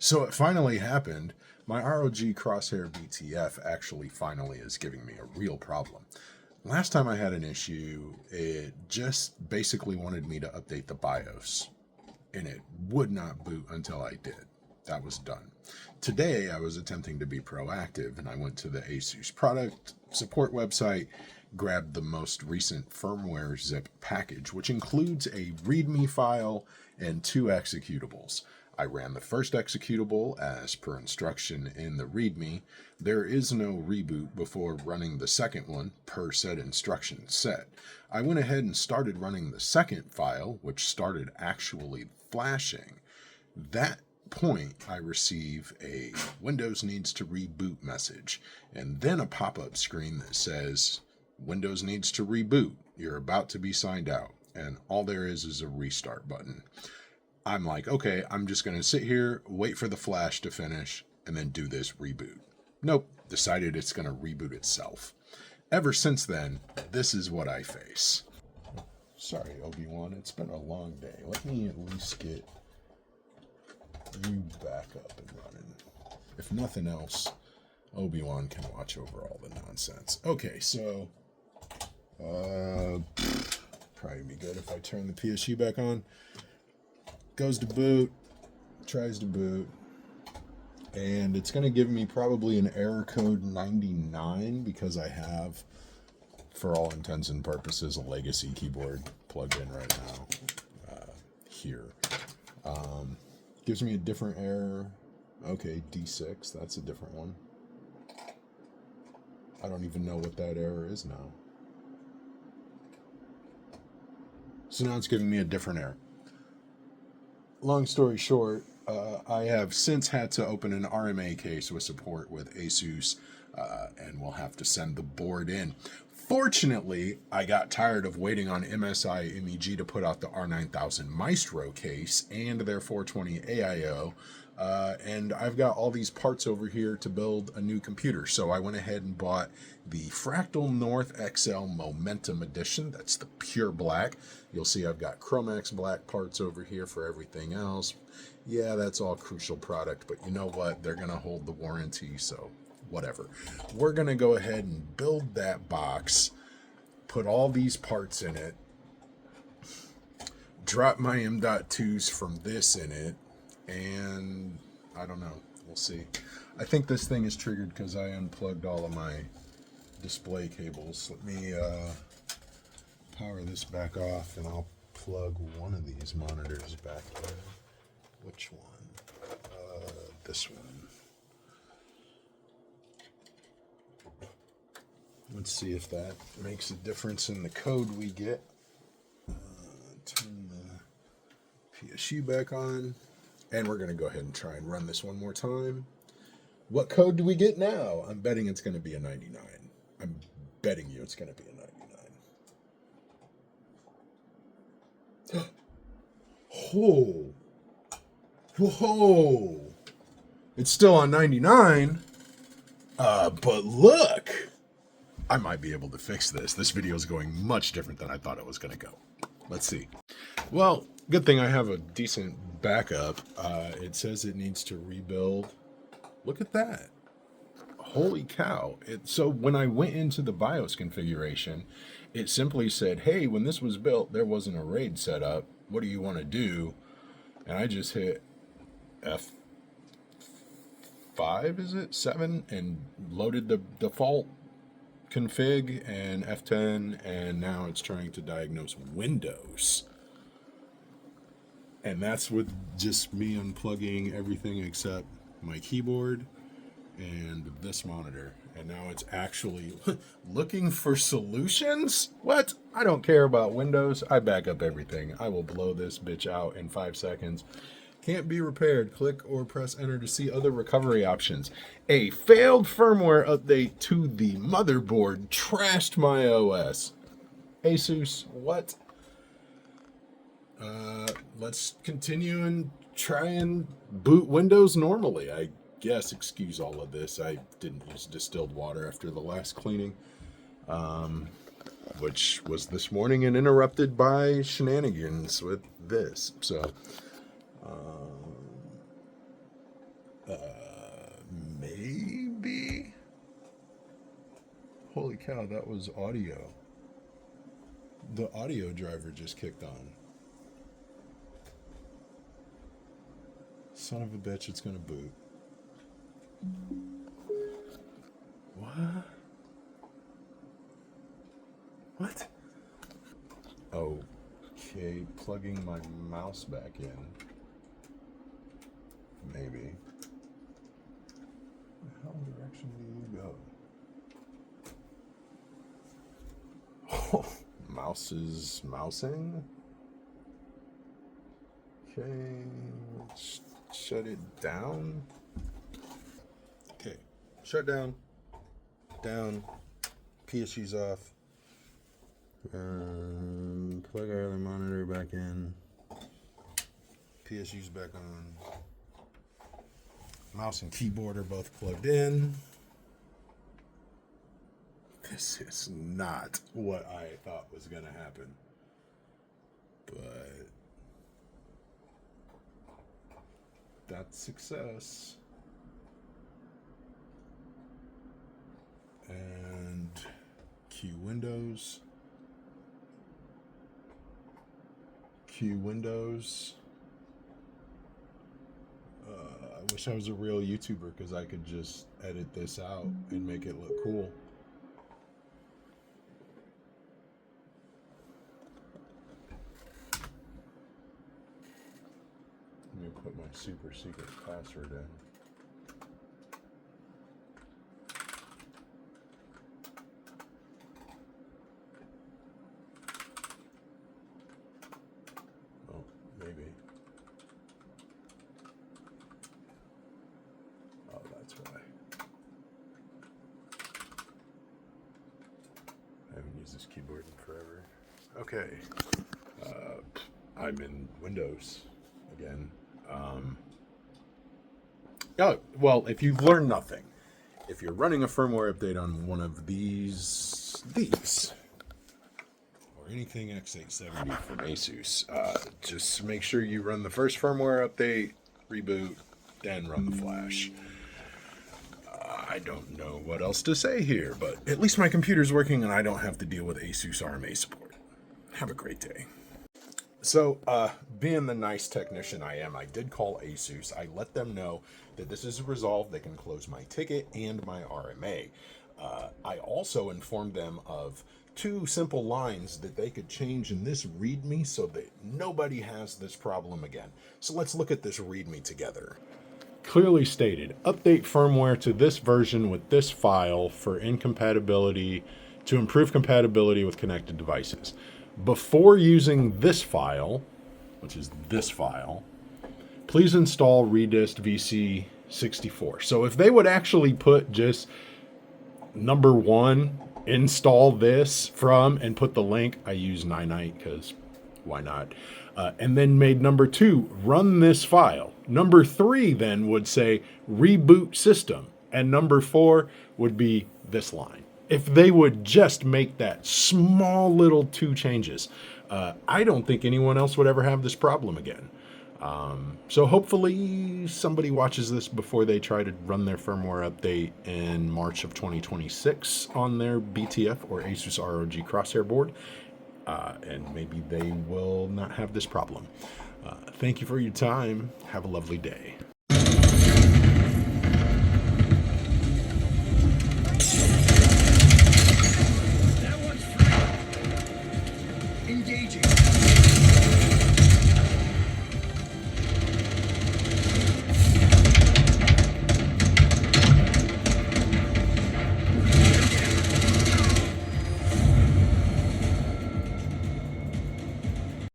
So it finally happened. My ROG Crosshair BTF actually finally is giving me a real problem. Last time I had an issue, it just basically wanted me to update the BIOS, and it would not boot until I did. That was done. Today, I was attempting to be proactive, and I went to the ASUS product support website, grabbed the most recent firmware zip package, which includes a README file and 2 executables. I ran the first executable as per instruction in the README. There is no reboot before running the second one per said instruction set. I went ahead and started running the second file, which started actually flashing. That point, I receive a Windows needs to reboot message, and then a pop-up screen that says Windows needs to reboot. You're about to be signed out, and all there is a restart button. I'm like, okay, I'm just going to sit here, wait for the flash to finish, and then do this reboot. Nope, decided it's going to reboot itself. Ever since then, this is what I face. Sorry, Obi-Wan, it's been a long day. Let me at least get you back up and running. If nothing else, Obi-Wan can watch over all the nonsense. Okay, so probably be good if I turn the PSU back on. Goes to boot, tries to boot, and it's going to give me probably an error code 99 because I have, for all intents and purposes, a legacy keyboard plugged in right now here. Gives me a different error. Okay, D6, that's a different one. I don't even know what that error is now. So now it's giving me a different error. Long story short, I have since had to open an RMA case with support with ASUS, and we'll have to send the board in. Fortunately, I got tired of waiting on MSI MEG to put out the R9000 Maestro case and their 420 AIO, and I've got all these parts over here to build a new computer. So I went ahead and bought the Fractal North XL Momentum Edition. That's the pure black. You'll see I've got Chromax black parts over here for everything else. Yeah, that's all Crucial product, but you know what? They're going to hold the warranty, so whatever. We're going to go ahead and build that box, put all these parts in it, drop my M.2s from this in it, and I don't know. We'll see. I think this thing is triggered because I unplugged all of my display cables. Let me power this back off, and I'll plug one of these monitors back in. Which one? This one. Let's see if that makes a difference in the code we get. Turn the PSU back on. And we're going to go ahead and try and run this one more time. What code do we get now? I'm betting it's going to be a 99. I'm betting you it's going to be a 99. Oh. Whoa. It's still on 99. But look. I might be able to fix this. This video is going much different than I thought it was going to go. Let's see. Well, good thing I have a decent backup. It says it needs to rebuild. Look at that. Holy cow. So when I went into the BIOS configuration, it simply said, hey, when this was built, there wasn't a RAID set up. What do you want to do? And I just hit F5, is it? 7, and loaded the default config and F10, and now it's trying to diagnose Windows. And that's with just me unplugging everything except my keyboard and this monitor. And now it's actually looking for solutions? What? I don't care about Windows. I back up everything. I will blow this bitch out in 5 seconds. Can't be repaired. Click or press enter to see other recovery options. A failed firmware update to the motherboard trashed my OS. ASUS, what? Let's continue and try and boot Windows normally. I guess, excuse all of this. I didn't use distilled water after the last cleaning, which was this morning and interrupted by shenanigans with this. So, Maybe? Holy cow, that was audio. The audio driver just kicked on. Son of a bitch, it's gonna boot. What? What? Okay, plugging my mouse back in. Maybe. How direction do you go? Oh, mouse is mousing. Okay, let's shut it down. Okay, shut down. Down. PSU's off. Plug our other monitor back in. PSU's back on. Mouse and keyboard are both plugged in. This is not what I thought was going to happen. But that's success. And Q Windows. Q Windows. I wish I was a real YouTuber because I could just edit this out and make it look cool. Let me put my super secret password in. Oh, maybe. Oh, that's why. I haven't used this keyboard in forever. Okay. I'm in Windows again. Oh, well, if you've learned nothing, if you're running a firmware update on one of these, or anything x870 from ASUS, just make sure you run the first firmware update, reboot, then run the flash. I don't know what else to say here, but at least my computer's working and I don't have to deal with ASUS RMA support. Have a great day. So, being the nice technician I am, I did call ASUS. I let them know that this is resolved. They can close my ticket and my RMA. I also informed them of 2 simple lines that they could change in this README so that nobody has this problem again. So let's look at this README together. Clearly stated, update firmware to this version with this file for incompatibility, to improve compatibility with connected devices. Before using this file, which is this file, please install Redist VC64. So if they would actually put just number 1, install this from, and put the link, I use Ninite because why not? And then made number 2, run this file. Number 3 then would say reboot system. And number 4 would be this line. If they would just make that small little 2 changes, I don't think anyone else would ever have this problem again. So hopefully somebody watches this before they try to run their firmware update in March of 2026 on their BTF or ASUS ROG Crosshair board. And maybe they will not have this problem. Thank you for your time. Have a lovely day.